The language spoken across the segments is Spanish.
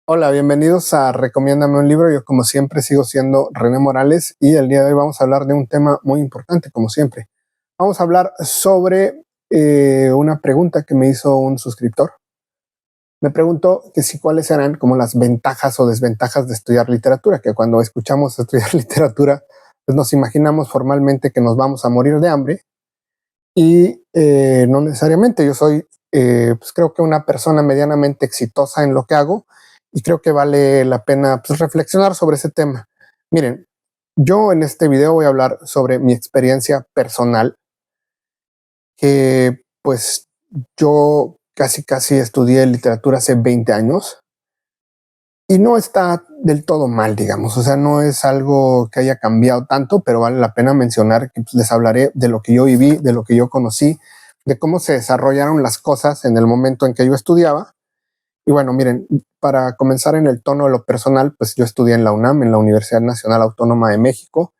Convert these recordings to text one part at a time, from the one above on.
Hola, bienvenidos a Recomiéndame un libro. Yo, como siempre, sigo siendo René Morales y el día de hoy vamos a hablar de un tema muy importante, como siempre. Vamos a hablar sobre una pregunta que me hizo un suscriptor. Me preguntó que si cuáles eran como las ventajas o desventajas de estudiar literatura, que cuando escuchamos estudiar literatura, pues nos imaginamos formalmente que nos vamos a morir de hambre y no necesariamente. Yo soy, pues creo que una persona medianamente exitosa en lo que hago y creo que vale la pena pues, reflexionar sobre ese tema. Miren, yo en este video voy a hablar sobre mi experiencia personal, que pues yo casi estudié literatura hace 20 años y no está del todo mal, digamos. O sea, no es algo que haya cambiado tanto, pero vale la pena mencionar que pues, les hablaré de lo que yo viví, de lo que yo conocí, de cómo se desarrollaron las cosas en el momento en que yo estudiaba. Y bueno, miren, para comenzar en el tono de lo personal, pues yo estudié en la UNAM, en la Universidad Nacional Autónoma de México.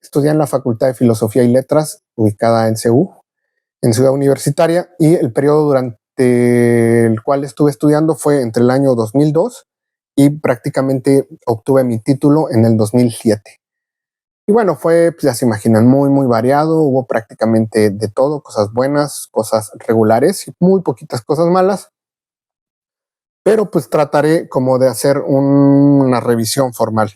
Estudié en la Facultad de Filosofía y Letras, ubicada en CEU, en Ciudad Universitaria, y el periodo durante el cual estuve estudiando fue entre el año 2002 y prácticamente obtuve mi título en el 2007. Y bueno, fue, pues ya se imaginan, muy variado. Hubo prácticamente de todo, cosas buenas, cosas regulares y muy poquitas cosas malas. Pero pues trataré como de hacer una revisión formal.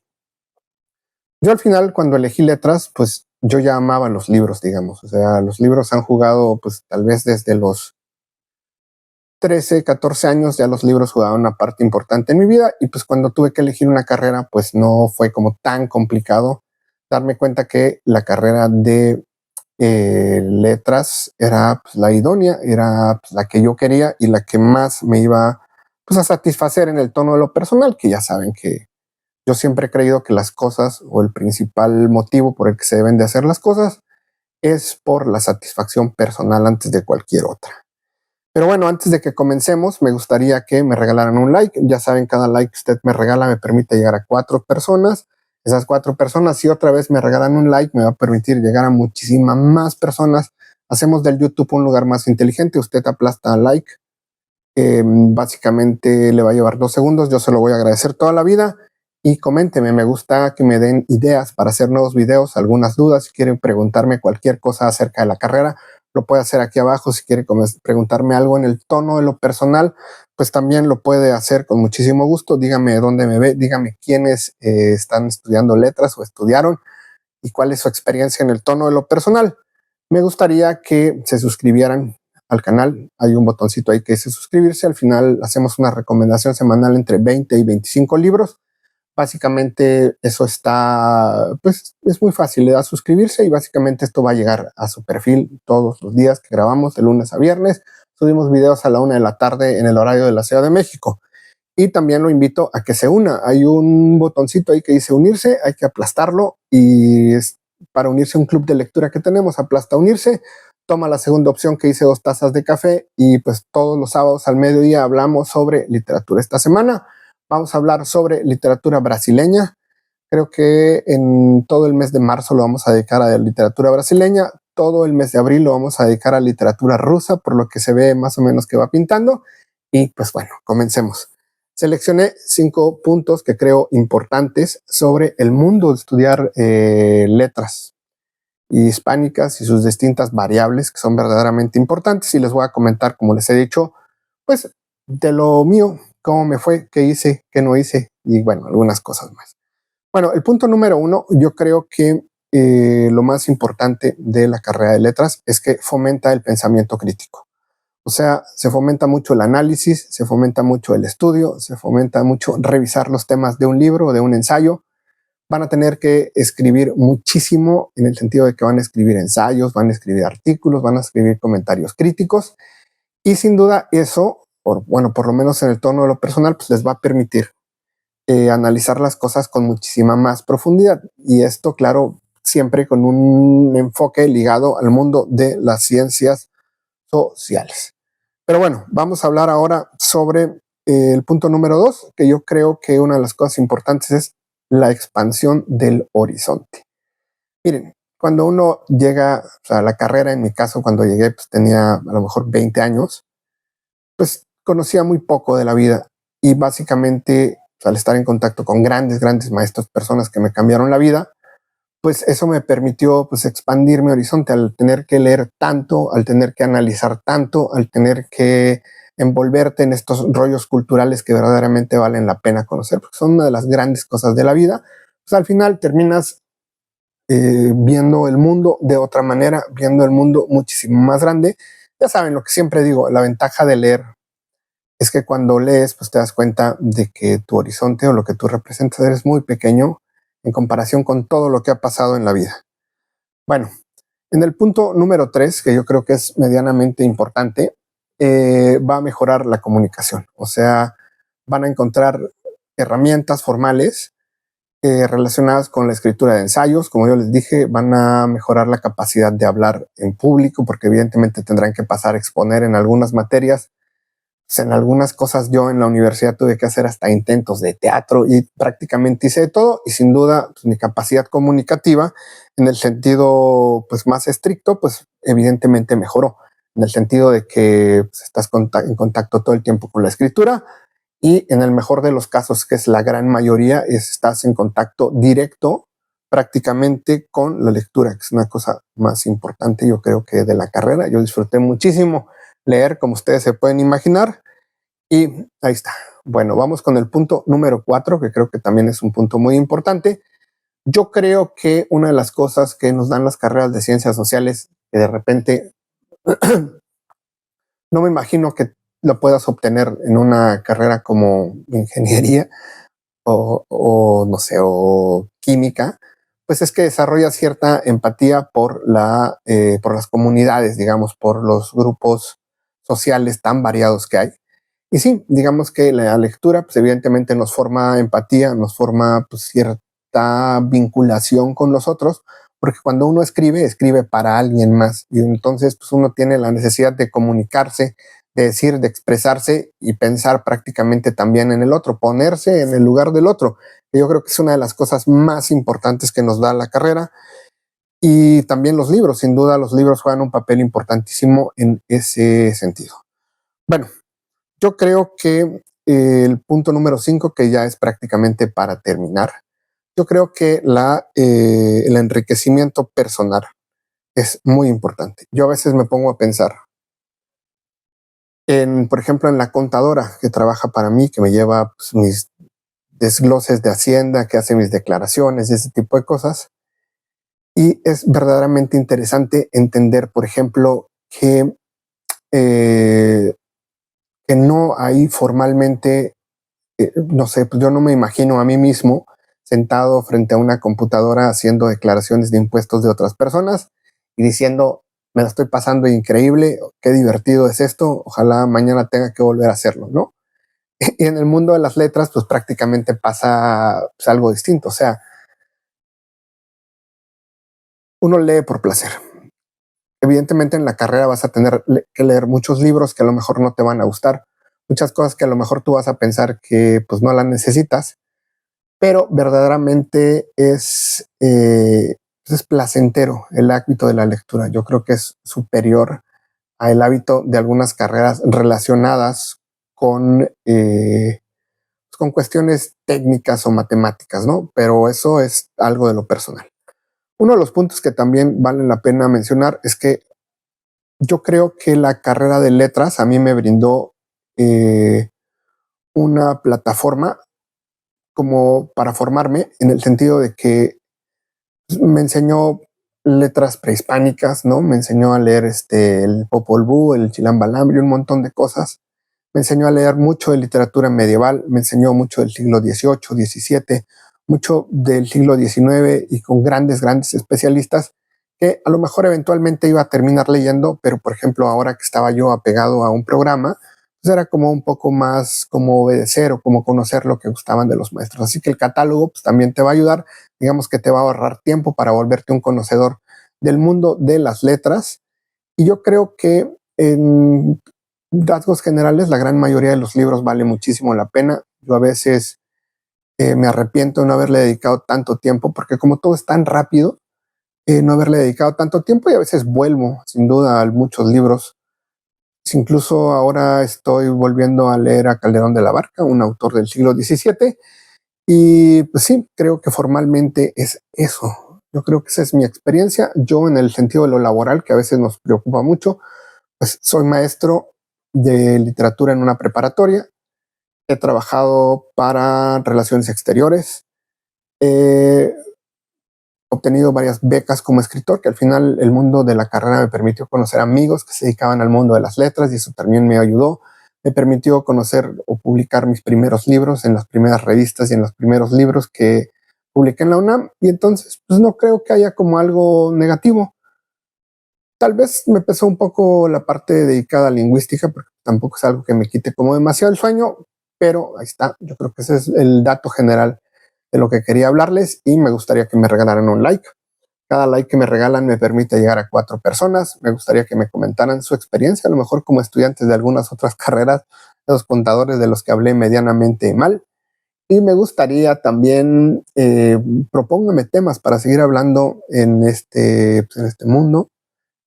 Yo al final, cuando elegí letras, pues yo ya amaba los libros, digamos. O sea, los libros han jugado, pues tal vez desde los 13, 14 años, ya los libros jugaban una parte importante en mi vida. Y pues cuando tuve que elegir una carrera, pues no fue como tan complicado darme cuenta que la carrera de letras era pues, la idónea, era pues, la que yo quería y la que más me iba pues, a satisfacer en el tono de lo personal, que ya saben que yo siempre he creído que las cosas o el principal motivo por el que se deben de hacer las cosas es por la satisfacción personal antes de cualquier otra. Pero bueno, antes de que comencemos, me gustaría que me regalaran un like. Ya saben, cada like que usted me regala me permite llegar a 4 personas. Esas 4 personas, si otra vez me regalan un like, me va a permitir llegar a muchísimas más personas. Hacemos del YouTube un lugar más inteligente. Usted aplasta like. Básicamente le va a llevar 2 segundos. Yo se lo voy a agradecer toda la vida. Y coménteme, me gusta que me den ideas para hacer nuevos videos, algunas dudas. Si quieren preguntarme cualquier cosa acerca de la carrera, lo puede hacer aquí abajo. Si quiere preguntarme algo en el tono de lo personal, pues también lo puede hacer con muchísimo gusto. Dígame dónde me ve, dígame quiénes están estudiando letras o estudiaron y cuál es su experiencia en el tono de lo personal. Me gustaría que se suscribieran al canal. Hay un botoncito ahí que dice suscribirse. Al final hacemos una recomendación semanal entre 20 y 25 libros. Básicamente eso está, pues es muy fácil, le da suscribirse y básicamente esto va a llegar a su perfil todos los días que grabamos, de lunes a viernes. Subimos videos a la 1 de la tarde en el horario de la Ciudad de México. Y también lo invito a que se una. Hay un botoncito ahí que dice unirse, hay que aplastarlo y es para unirse a un club de lectura que tenemos. Aplasta unirse, toma la segunda opción que dice 2 tazas de café y pues todos los sábados al mediodía hablamos sobre literatura. Esta semana vamos a hablar sobre literatura brasileña. Creo que en todo el mes de marzo lo vamos a dedicar a literatura brasileña, todo el mes de abril lo vamos a dedicar a literatura rusa, por lo que se ve más o menos que va pintando. Y pues bueno, comencemos. Seleccioné 5 puntos que creo importantes sobre el mundo de estudiar letras hispánicas y sus distintas variables que son verdaderamente importantes, y les voy a comentar, como les he dicho, pues de lo mío, cómo me fue, qué hice, qué no hice y bueno, algunas cosas más. Bueno, el punto número 1, yo creo que lo más importante de la carrera de letras es que fomenta el pensamiento crítico. O sea, se fomenta mucho el análisis, se fomenta mucho el estudio, se fomenta mucho revisar los temas de un libro o de un ensayo. Van a tener que escribir muchísimo en el sentido de que van a escribir ensayos, van a escribir artículos, van a escribir comentarios críticos y sin duda eso, por lo menos en el tono de lo personal, pues les va a permitir analizar las cosas con muchísima más profundidad. Y esto, claro, siempre con un enfoque ligado al mundo de las ciencias sociales. Pero bueno, vamos a hablar ahora sobre el punto número 2, que yo creo que una de las cosas importantes es la expansión del horizonte. Miren, cuando uno llega a la carrera, en mi caso, cuando llegué, pues tenía a lo mejor 20 años, pues conocía muy poco de la vida y básicamente pues, al estar en contacto con grandes maestros, personas que me cambiaron la vida, pues eso me permitió pues expandir mi horizonte al tener que leer tanto, al tener que analizar tanto, al tener que envolverte en estos rollos culturales que verdaderamente valen la pena conocer, porque son una de las grandes cosas de la vida. Pues al final terminas viendo el mundo de otra manera, viendo el mundo muchísimo más grande. Ya saben lo que siempre digo, la ventaja de leer es que cuando lees, pues te das cuenta de que tu horizonte o lo que tú representas eres muy pequeño en comparación con todo lo que ha pasado en la vida. Bueno, en el punto número 3, que yo creo que es medianamente importante, va a mejorar la comunicación. O sea, van a encontrar herramientas formales relacionadas con la escritura de ensayos. Como yo les dije, van a mejorar la capacidad de hablar en público, porque evidentemente tendrán que pasar a exponer en algunas materias. Pues en algunas cosas yo en la universidad tuve que hacer hasta intentos de teatro y prácticamente hice de todo, y sin duda pues, mi capacidad comunicativa en el sentido pues más estricto pues evidentemente mejoró, en el sentido de que pues, estás en contacto todo el tiempo con la escritura, y en el mejor de los casos, que es la gran mayoría, estás en contacto directo prácticamente con la lectura, que es una cosa más importante yo creo que de la carrera. Yo disfruté muchísimo leer, como ustedes se pueden imaginar, y ahí está. Bueno, vamos con el punto número 4, que creo que también es un punto muy importante. Yo creo que una de las cosas que nos dan las carreras de ciencias sociales, que de repente no me imagino que lo puedas obtener en una carrera como ingeniería o no sé, o química, pues es que desarrolla cierta empatía por las comunidades, digamos, por los grupos sociales tan variados que hay. Y sí, digamos que la lectura, pues evidentemente nos forma empatía, nos forma pues, cierta vinculación con los otros, porque cuando uno escribe, escribe para alguien más, y entonces pues uno tiene la necesidad de comunicarse, de decir, de expresarse y pensar prácticamente también en el otro, ponerse en el lugar del otro. Yo creo que es una de las cosas más importantes que nos da la carrera. Y también los libros, sin duda los libros juegan un papel importantísimo en ese sentido. Bueno, yo creo que el punto número 5, que ya es prácticamente para terminar, yo creo que el enriquecimiento personal es muy importante. Yo a veces me pongo a pensar por ejemplo, en la contadora que trabaja para mí, que me lleva pues, mis desgloses de Hacienda, que hace mis declaraciones y ese tipo de cosas. Y es verdaderamente interesante entender, por ejemplo, eh, que no hay formalmente, no sé, pues yo no me imagino a mí mismo sentado frente a una computadora haciendo declaraciones de impuestos de otras personas y diciendo, me la estoy pasando increíble, qué divertido es esto, ojalá mañana tenga que volver a hacerlo, ¿no? Y en el mundo de las letras, pues prácticamente pasa pues, algo distinto. O sea, uno lee por placer. Evidentemente en la carrera vas a tener que leer muchos libros que a lo mejor no te van a gustar, muchas cosas que a lo mejor tú vas a pensar que pues no las necesitas, pero verdaderamente es placentero el hábito de la lectura. Yo creo que es superior al hábito de algunas carreras relacionadas con cuestiones técnicas o matemáticas, ¿no? Pero eso es algo de lo personal. Uno de los puntos que también vale la pena mencionar es que yo creo que la carrera de letras a mí me brindó eh, una plataforma como para formarme en el sentido de que me enseñó letras prehispánicas, ¿no? Me enseñó a leer el Popol Vuh, el Chilambalam y un montón de cosas. Me enseñó a leer mucho de literatura medieval, me enseñó mucho del siglo XVIII, XVII, mucho del siglo XIX y con grandes especialistas que a lo mejor eventualmente iba a terminar leyendo, pero por ejemplo ahora que estaba yo apegado a un programa, pues era como un poco más como obedecer o como conocer lo que gustaban de los maestros. Así que el catálogo pues, también te va a ayudar, digamos que te va a ahorrar tiempo para volverte un conocedor del mundo de las letras. Y yo creo que en rasgos generales, la gran mayoría de los libros vale muchísimo la pena. Yo a veces me arrepiento de no haberle dedicado tanto tiempo, porque como todo es tan rápido, no haberle dedicado tanto tiempo y a veces vuelvo, sin duda, a muchos libros Incluso ahora estoy volviendo a leer a Calderón de la Barca, un autor del siglo XVII, y pues sí, creo que formalmente es eso. Yo creo que esa es mi experiencia. Yo, en el sentido de lo laboral, que a veces nos preocupa mucho, pues soy maestro de literatura en una preparatoria. He trabajado para relaciones exteriores. He obtenido varias becas como escritor, que al final el mundo de la carrera me permitió conocer amigos que se dedicaban al mundo de las letras y eso también me ayudó. Me permitió conocer o publicar mis primeros libros en las primeras revistas y en los primeros libros que publiqué en la UNAM. Y entonces, pues no creo que haya como algo negativo. Tal vez me pesó un poco la parte dedicada a lingüística, porque tampoco es algo que me quite como demasiado el sueño, pero ahí está. Yo creo que ese es el dato general de lo que quería hablarles y me gustaría que me regalaran un like. Cada like que me regalan me permite llegar a 4 personas. Me gustaría que me comentaran su experiencia, a lo mejor como estudiantes de algunas otras carreras, los contadores de los que hablé medianamente mal. Y me gustaría también, propóngame temas para seguir hablando pues, en este mundo.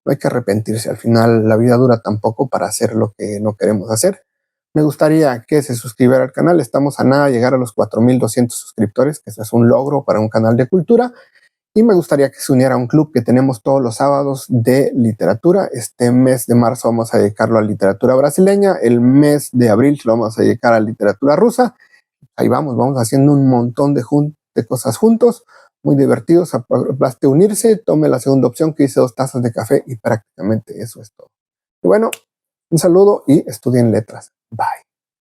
No hay que arrepentirse, al final la vida dura tan poco para hacer lo que no queremos hacer. Me gustaría que se suscribiera al canal, estamos a nada de llegar a los 4200 suscriptores, que eso es un logro para un canal de cultura, y me gustaría que se uniera a un club que tenemos todos los sábados de literatura. Este mes de marzo vamos a dedicarlo a literatura brasileña, el mes de abril lo vamos a dedicar a literatura rusa. Ahí vamos haciendo un montón de cosas juntos, muy divertidos. Baste unirse, tome la segunda opción que dice 2 tazas de café y prácticamente eso es todo. Y bueno, un saludo y estudien letras. Bye.